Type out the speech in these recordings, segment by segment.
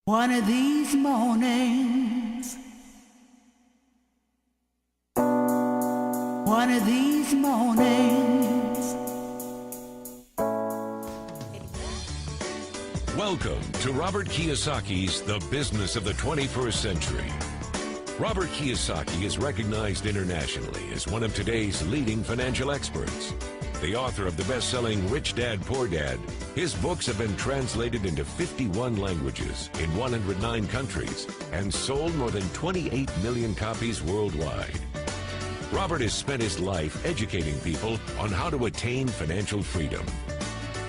One of these mornings, one of these mornings. Welcome to Robert Kiyosaki's The Business of the 21st Century. Robert Kiyosaki is recognized internationally as one of today's leading financial experts. The author of the best-selling Rich Dad, Poor Dad, his books have been translated into 51 languages in 109 countries and sold more than 28 million copies worldwide. Robert has spent his life educating people on how to attain financial freedom.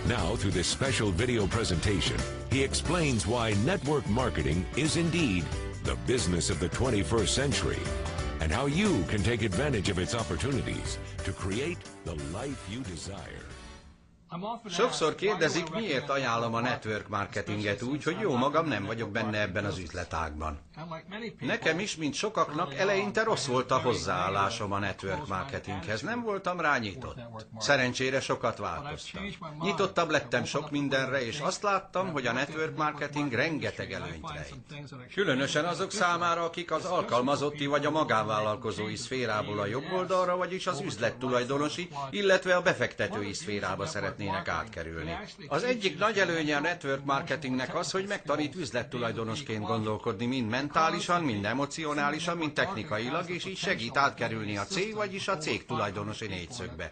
Now, through this special video presentation, he explains why network marketing is indeed the business of the 21st century, and how you can take advantage of its opportunities to create the life you desire. Sokszor kérdezik, miért ajánlom a network marketinget úgy, hogy jó magam nem vagyok benne ebben az üzletágban. Nekem is, mint sokaknak, eleinte rossz volt a hozzáállásom a network marketinghez. Nem voltam rá nyitott. Szerencsére sokat változtam. Nyitottabb lettem sok mindenre, és azt láttam, hogy a network marketing rengeteg előnyt rejt. Különösen azok számára, akik az alkalmazotti vagy a magánvállalkozói szférából a jobb oldalra, vagyis az üzlettulajdonosi, illetve a befektetői szférába szeretnének átkerülni. Az egyik nagy előnye a network marketingnek az, hogy megtanít üzlettulajdonosként gondolkodni mind mentálisan, mind emocionálisan, mind technikailag, és így segít átkerülni a cég, vagyis a cég tulajdonosi négyszögbe.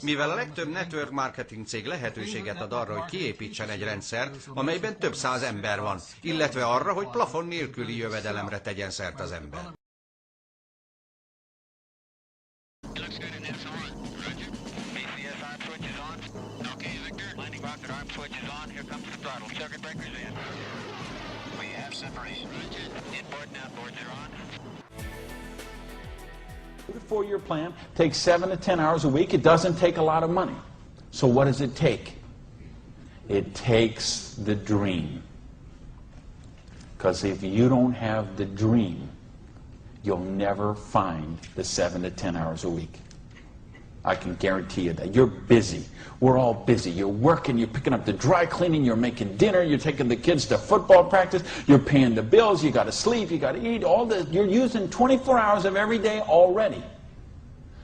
Mivel a legtöbb network marketing cég lehetőséget ad arra, hogy kiépítsen egy rendszert, amelyben több száz ember van, illetve arra, hogy plafon nélküli jövedelemre tegyen szert az ember. The 4-year plan takes 7 to 10 hours a week. It doesn't take a lot of money. So what does it take? It takes the dream. Because if you don't have the dream, you'll never find the 7 to 10 hours a week. I can guarantee you that. You're busy. We're all busy. You're working, you're picking up the dry cleaning, you're making dinner, you're taking the kids to football practice, you're paying the bills, you got to sleep, you got to eat, all this. You're using 24 hours of every day already.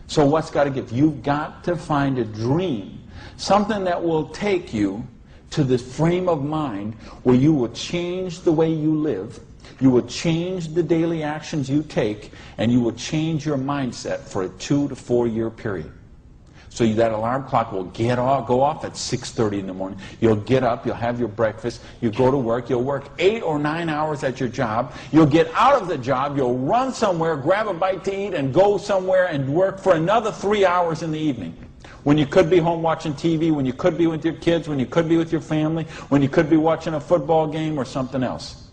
So what's got to give? You've got to find a dream, something that will take you to this frame of mind where you will change the way you live, you will change the daily actions you take, and you will change your mindset for a 2 to 4 year period. So that alarm clock will go off at 6:30 in the morning. You'll get up, you'll have your breakfast, you go to work, you'll work 8 or 9 hours at your job, you'll get out of the job, you'll run somewhere, grab a bite to eat, and go somewhere and work for another 3 hours in the evening. When you could be home watching TV, when you could be with your kids, when you could be with your family, when you could be watching a football game or something else.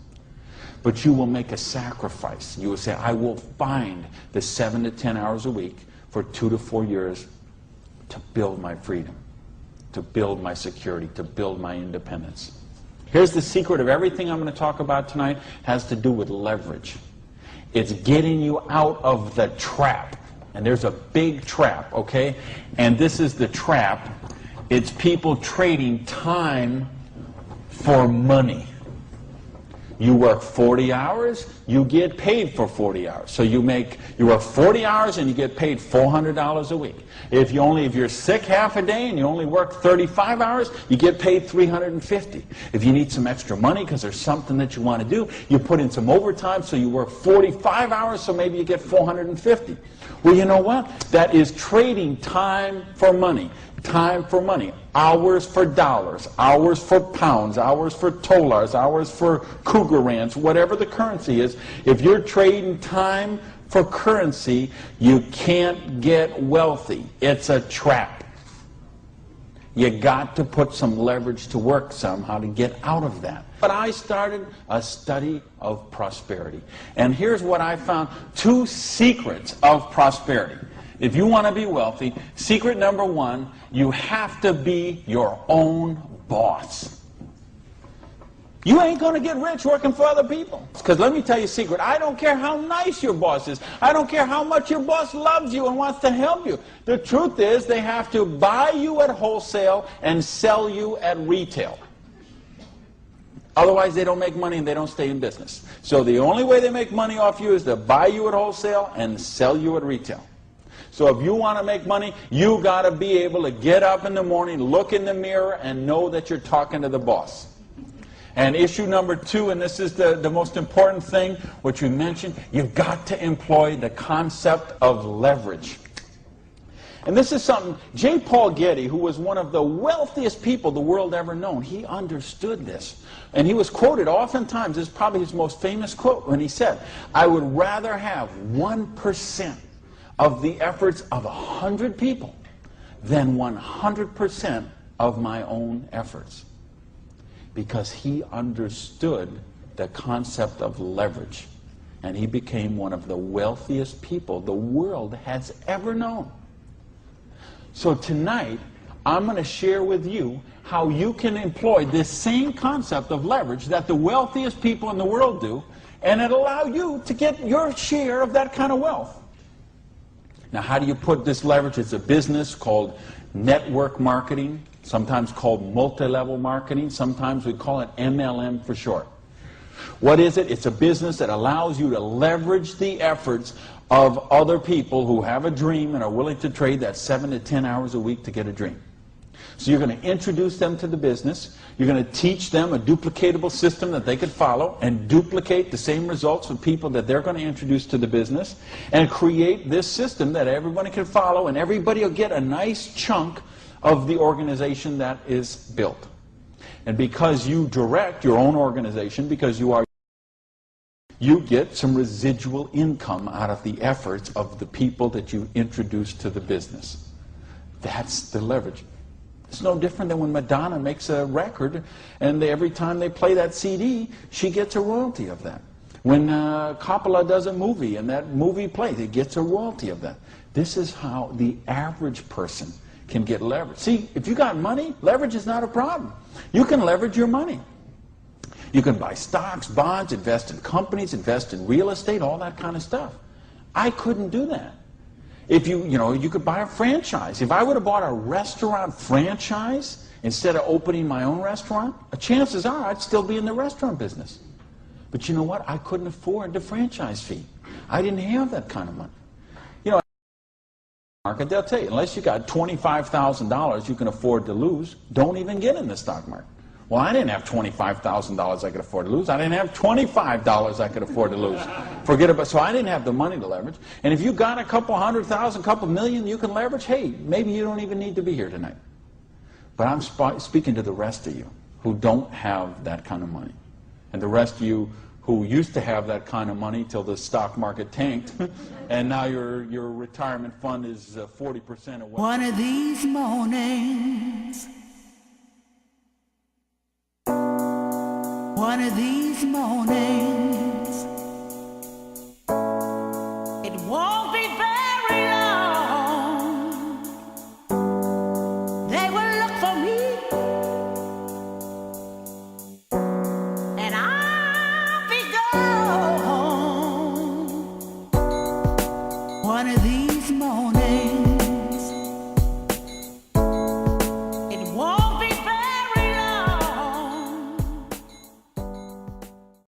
But you will make a sacrifice. You will say, I will find the 7 to 10 hours a week for 2 to 4 years to build my freedom, to build my security, to build my independence. Here's the secret of everything I'm going to talk about tonight. Has to do with leverage. It's getting you out of the trap. And there's a big trap, okay? And this is the trap. It's people trading time for money. You work 40 hours, you get paid for 40 hours. So you work 40 hours and you get paid $400 a week. If you're sick half a day and you only work 35 hours, you get paid $350. If you need some extra money because there's something that you want to do, you put in some overtime, so you work 45 hours, so maybe you get $450. Well, you know what? That is trading time for money. Time for money. Hours for dollars, hours for pounds, hours for dollars, hours for cougar rands, whatever the currency is. If you're trading time for currency, you can't get wealthy. It's a trap. You got to put some leverage to work somehow to get out of that. But I started a study of prosperity. And here's what I found. 2 secrets of prosperity. If you want to be wealthy, secret number 1, you have to be your own boss. You ain't going to get rich working for other people. Because let me tell you a secret. I don't care how nice your boss is. I don't care how much your boss loves you and wants to help you. The truth is they have to buy you at wholesale and sell you at retail. Otherwise, they don't make money and they don't stay in business. So the only way they make money off you is to buy you at wholesale and sell you at retail. So if you want to make money, you got to be able to get up in the morning, look in the mirror, and know that you're talking to the boss. And issue number 2, and this is the most important thing, what you mentioned, you've got to employ the concept of leverage. And this is something, J. Paul Getty, who was one of the wealthiest people the world ever known, he understood this. And he was quoted oftentimes, this is probably his most famous quote, when he said, I would rather have 1% of the efforts of 100 people than 100% of my own efforts. Because he understood the concept of leverage. And he became one of the wealthiest people the world has ever known. So tonight, I'm going to share with you how you can employ this same concept of leverage that the wealthiest people in the world do, and it'll allow you to get your share of that kind of wealth. Now, how do you put this leverage? It's a business called network marketing, sometimes called multi-level marketing. Sometimes we call it MLM for short. What is it? It's a business that allows you to leverage the efforts of other people who have a dream and are willing to trade that 7 to 10 hours a week to get a dream. So you're going to introduce them to the business. You're going to teach them a duplicatable system that they could follow and duplicate the same results with people that they're going to introduce to the business and create this system that everybody can follow, and everybody will get a nice chunk of the organization that is built. And because you direct your own organization, because you get some residual income out of the efforts of the people that you introduce to the business. That's the leverage. It's no different than when Madonna makes a record and every time they play that CD, she gets a royalty of that. When Coppola does a movie and that movie plays, it gets a royalty of that. This is how the average person can get leverage. See, if you got money, leverage is not a problem. You can leverage your money. You can buy stocks, bonds, invest in companies, invest in real estate, all that kind of stuff. I couldn't do that. If you could buy a franchise. If I would have bought a restaurant franchise instead of opening my own restaurant, chances are I'd still be in the restaurant business. But you know what? I couldn't afford the franchise fee. I didn't have that kind of money. You know, market, they'll tell you, unless you got $25,000 you can afford to lose, don't even get in the stock market. Well, I didn't have $25,000 I could afford to lose. I didn't have $25 I could afford to lose. Forget about, so I didn't have the money to leverage. And if you got a couple $100,000, couple million you can leverage, hey, maybe you don't even need to be here tonight. But I'm speaking to the rest of you who don't have that kind of money. And the rest of you who used to have that kind of money till the stock market tanked, and now your retirement fund is 40% of what... One of these mornings, one of these mornings, it won't be very long, they will look for me, and I'll be gone. One of these mornings,